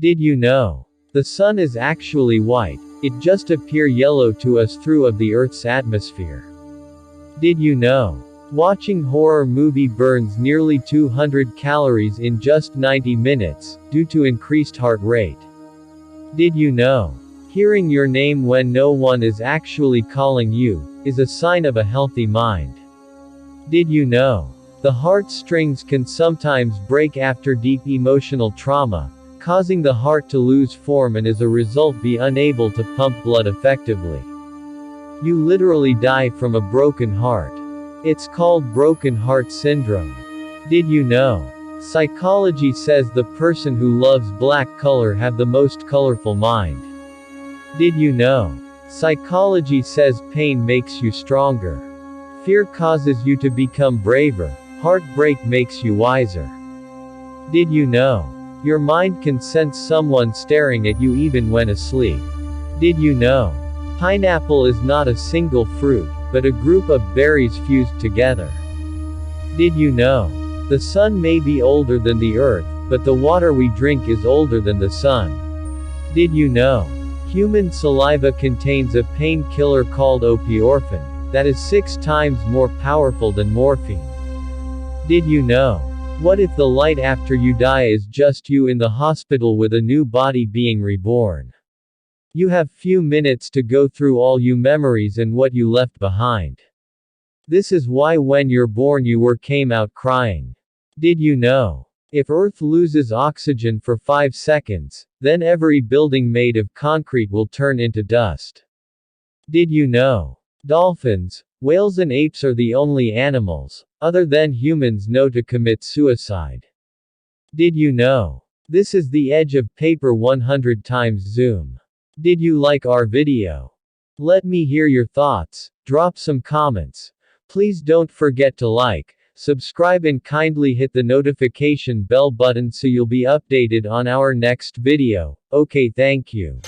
Did you know? The sun is actually white, it just appear yellow to us through of the Earth's atmosphere. Did you know? Watching horror movie burns nearly 200 calories in just 90 minutes, due to increased heart rate. Did you know? Hearing your name when no one is actually calling you, is a sign of a healthy mind. Did you know? The heartstrings can sometimes break after deep emotional trauma, causing the heart to lose form and as a result be unable to pump blood effectively. You literally die from a broken heart. It's called broken heart syndrome. Did you know? Psychology says the person who loves black color have the most colorful mind. Did you know? Psychology says pain makes you stronger. Fear causes you to become braver. Heartbreak makes you wiser. Did you know? Your mind can sense someone staring at you even when asleep. Did you know? Pineapple is not a single fruit, but a group of berries fused together. Did you know? The sun may be older than the earth, but the water we drink is older than the sun. Did you know? Human saliva contains a painkiller called opioorphin, that is 6 times more powerful than morphine. Did you know? What if the light after you die is just you in the hospital with a new body being reborn? You have few minutes to go through all your memories and what you left behind. This is why when you're born you came out crying. Did you know? If Earth loses oxygen for 5 seconds, then every building made of concrete will turn into dust. Did you know? Dolphins, whales and apes are the only animals, other than humans, know to commit suicide. Did you know? This is the edge of paper 100 times zoom. Did you like our video? Let me hear your thoughts, drop some comments. Please don't forget to like, subscribe and kindly hit the notification bell button so you'll be updated on our next video. Okay, thank you.